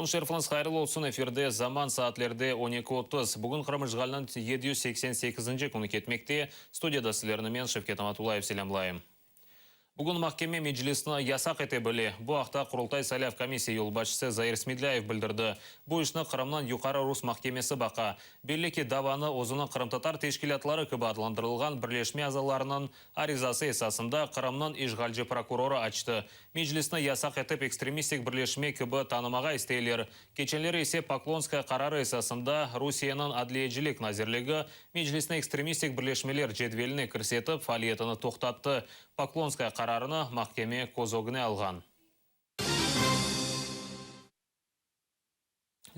Шерфланс қайырлы olsun эфирде заман саатлерде 12:30. Бүгін Қырымыжғалынан 788 күні кетмекте. Студияда сілеріні мен Шевкет Аматулаев селямлайым. Бүгін Махкеме Меджлисіні ясақ ете біле. Бұл ақта Құрылтай Сайлав комиссия елбашысы Заир Смедляев білдірді. Бұл ішіні Қырымнан Юқары Рус Махкемесі бақа. Беллеке даваны озыны Қырымтатар тешкілатлары кібі адландырылған бірлешме азаларының аризасы есасында Қырымнан ишғалжы прокуроры açты. Меджлисіні ясақ етіп экстремистик бірлешме кібі танымаға істейлер. Кеченлері есе Поклонская қарары есасында Русияның адлиеджілік назерлігі Меджлисіні экстремистик бірлешмелер жедвеліне кірсетіп фалиетіні тоқтатты. Поклонская қарарыны Махкеме козогіне алған.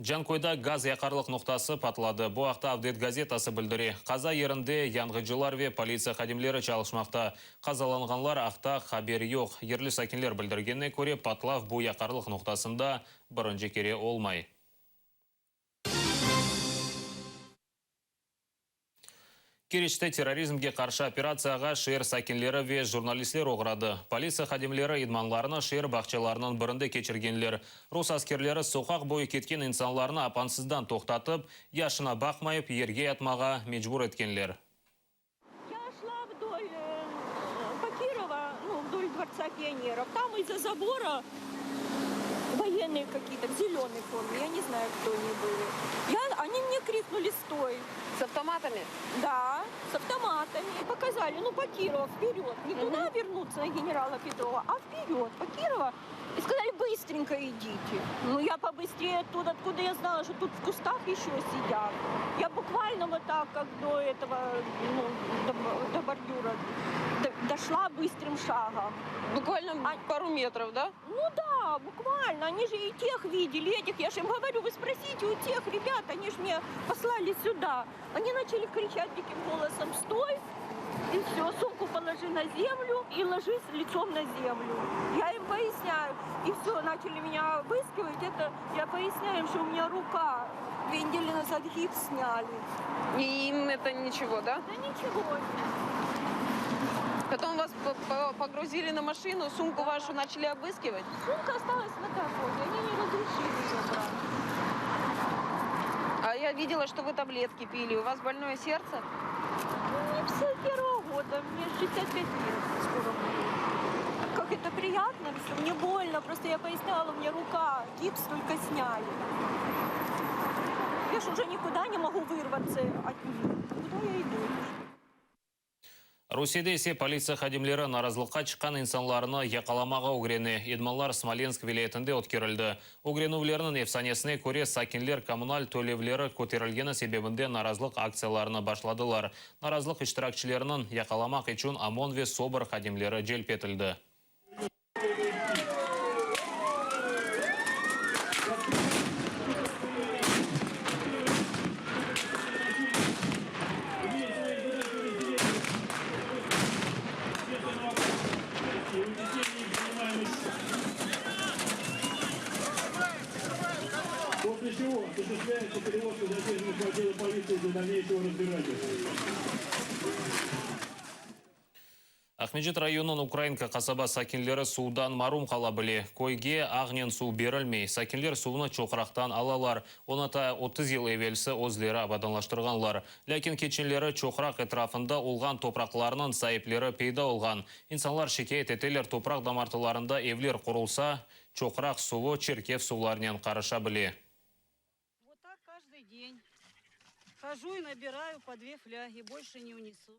Жанкойда газ яқарлық нұқтасы патлады. Бұл ақта Авдет газетасы білдіре. Қаза ерінде яңғыжылар ве полиция қадемлері чалышмақта. Қазаланғанлар ақта хабер жоқ. Ерлі сакенлер білдіргенне көре патлав бұл яқарлық нұқтасында бірінші кере олмай. Керечте терроризмге қаршы операцияға шер сакенлері ве журналистлер оғырады. Полиция қадемлері идманларына шер бақчаларының бірінде кечіргенлер. Рус аскерлері соқақ бойы кеткен инсанларына апансыздан тоқтатып, яшына бақмайып, ерге ятмаға мечбур еткенлер. Я шла вдоль Бакирова, вдоль дворца пионеров. Там из-за забора военные какие-то, в зеленой форме, я не знаю, кто они были. Они мне крикнули «стой». С автоматами? Да, с автоматами. И показали, по Кирова вперед. Не туда вернуться на генерала Петрова, а вперед, по Кирова. И сказали, быстренько идите. Я побыстрее оттуда, откуда я знала, что тут в кустах еще сидят. Я буквально вот так, как до этого, до бордюра, дошла быстрым шагом. Буквально пару метров, да? Да, буквально. Они же и тех видели, этих. Я же им говорю, вы спросите у тех ребят, они же меня послали сюда. Они начали кричать диким голосом «стой!» И все, сумку положи на землю и ложись лицом на землю. Я им поясняю. И все, начали меня обыскивать. Я поясняю им, что у меня рука. 2 недели назад гипс сняли. И им это ничего, да? Да ничего. Потом вас погрузили на машину, сумку вашу начали обыскивать? Сумка осталась на дороге, они не разрешили ее брать. А я видела, что вы таблетки пили. У вас больное сердце? Мне 51 года, мне 65 лет скоро будет. Как это приятно, все, мне больно, просто я поясняла, у меня рука, гипс только сняли. Я ж уже никуда не могу вырваться от них. Куда я иду? Русияда есе полиция қадемлері наразылыққа шыққан инсанларыны яқаламаға огрені. Идманлар Смоленск вилаетінде өткерілді. Огренувлерінің ефсанесіне көре сакенлер коммуналь төлевлері көтерілгені себебінде наразылық акцияларыны башладылар. Наразылық іштіракчылерінің яқаламақ үшін ОМОН ве СОБР қадемлері желпетілді. После чего осуществляется перевозка задержанных в отделы полиции для дальнейшего разбирательства. Ахмеджет районының Украинка қасаба сакенлері судан марум қала біле. Койге ағнен су берілмей. Сакенлер суыны чоқырақтан алалар. Оната 30 ел евелісі өзлері абаданлаштырғанлар. Ләкин кеченлері чоқырақ етрафында олған топрақларының сайыплері пейда олған. Инсанлар шекет етелер топрақ дамартыларында евлер құрылса, чоқырақ суы черкев суларнен қарыша біле. Вот так каждый день. Хожу и набираю по 2 фляги, больше не унесу.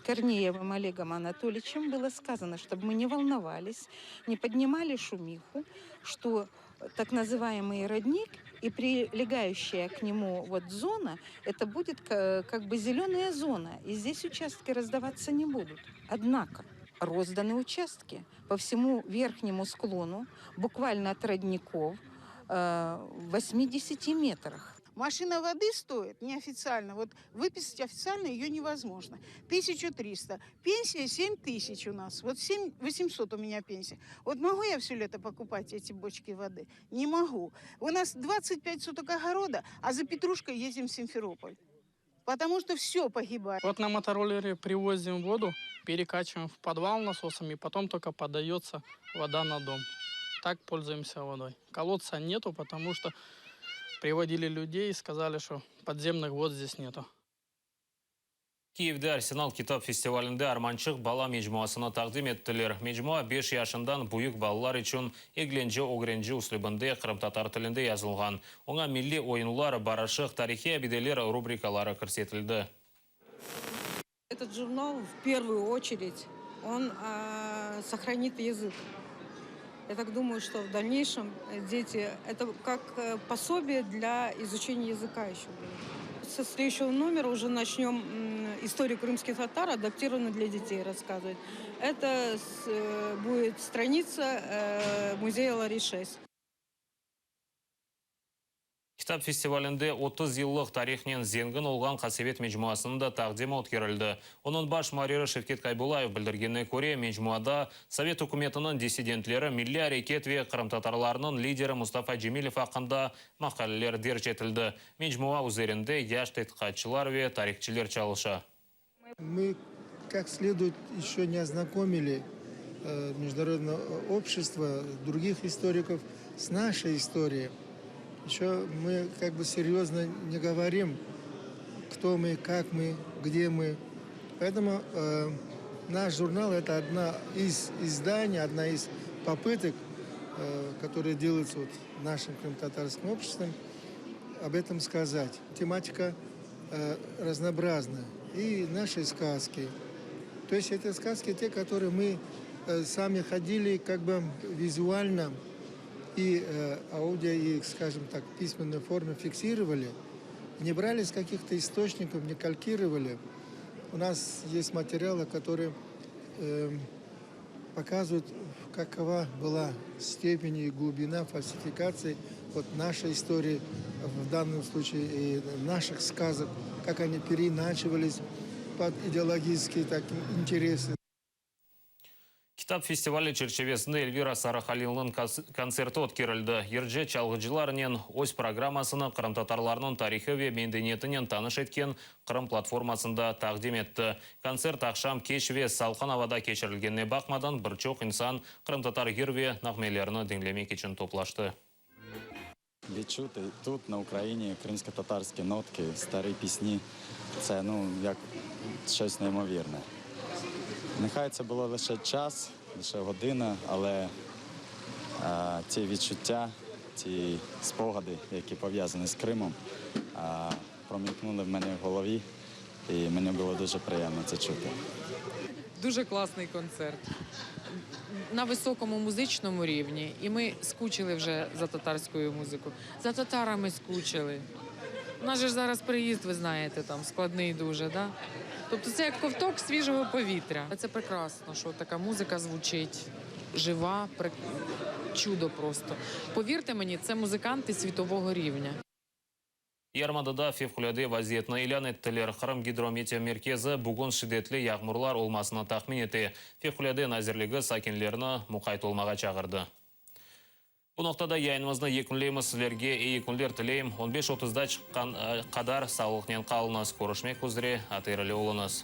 Корнеевым Олегом Анатольевичем было сказано, чтобы мы не волновались, не поднимали шумиху, что так называемый родник и прилегающая к нему зона, это будет как бы зеленая зона, и здесь участки раздаваться не будут. Однако розданы участки по всему верхнему склону, буквально от родников, в 80 метрах. Машина воды стоит неофициально. Выписать официально ее невозможно. 1300. Пенсия 7000 у нас. 7800 у меня пенсия. Могу я все лето покупать эти бочки воды? Не могу. У нас 25 соток огорода, а за петрушкой ездим в Симферополь. Потому что все погибает. На мотороллере привозим воду, перекачиваем в подвал насосами, потом только подается вода на дом. так пользуемся водой. Колодца нету, потому что приводили людей и сказали, что подземных вод здесь нету. Киевде Арсенал китап фестивалінде Арманшық бала мejmuasını тақдим еттілер. Мejmua 5 yaşından büyük балалар үшін Eglenci Ogrenci üslubында Қырым татар тілінде yazılған. Оңа milli oyunlar, барашық, тарихи абиделер рубрикалары көрсетілді. Этот журнал в первую очередь, он сохранит язык. Я так думаю, что в дальнейшем дети, это как пособие для изучения языка еще будет. Со следующего номера уже начнем историю крымских татар, адаптированную для детей, рассказывать. Это будет страница музея Лари-6. Kitap festivalinde 30 yıllık tarihinen zengin olgan Қасебет мejmuasını da taqdim өткерілді. Onun baş mariri Şevket Kaybulayev bildirgеніне көре, mejmuada Совет үкіметінің диссидентлері, milli hareket ve Kırım tatarlarının lideri Mustafa Cemilov hakkında maqaleler derç etildi. Mejmua üzerinde yaş tadqiqatçılar ve tarihçiler çalışa. Мы как следует еще не ознакомили международное общество, других историков с нашей историей. Еще мы как бы серьезно не говорим, кто мы, как мы, где мы. Поэтому наш журнал – это одна из изданий, одна из попыток, которые делаются вот нашим крымтатарским обществом, об этом сказать. Тематика разнообразна. И наши сказки. То есть это сказки те, которые мы сами ходили как бы визуально и аудио, и, скажем так, в письменной форме фиксировали. Не брали с каких-то источников, не калькировали. У нас есть материалы, которые показывают, какова была степень и глубина фальсификации вот нашей истории, в данном случае и наших сказок, как они переиначивались под идеологические интересы. Kitap festivali çerçevesinde Elvira Sarıhalil'nin konserti өткерілді. Ерже çalgıcılarının OS programmasını Kırım tatarlarının tarihi ve medeniyetinin tanış etken Kırım platformasında taqdim etті. Konsert akşam keç ve salqın havada keçirilgenine bakmadan birçok insan Kırım tatar gir ve nağmelerini dinlemek için toplaştı. Відчути тут, на Україні, кримсько-татарські нотки, старі пісні – це, як щось неймовірне. Нехай це було лише час, лише година, але ці відчуття, ці спогади, які пов'язані з Кримом, промількнули в мене в голові, і мені було дуже приємно це чути. Дуже класний концерт. На високому музичному рівні. І ми скучили вже за татарською музикою. За татарами скучили. У нас же ж зараз приїзд, ви знаєте, там складний дуже, да? Тобто це як ковток свіжого повітря. Це прекрасно, що така музика звучить жива, чудо просто. Повірте мені, це музиканти світового рівня. Ярмадада февкулade vaziyetini ilan ettiler. Kırım Gidrometeo Merkezi bugün şiddetli yağmurlar olmasını tahmin etti. Fevkulade nazirligi sakinlerini muqayt olmağa çağırdı. Bu noktada yayınımızda yekunlayımız sizlerge iyi günler tileyim. 15:30'da çıkan kadar sağlıqnen qalınız. Görüşmek üzere, atayırlı olunuz.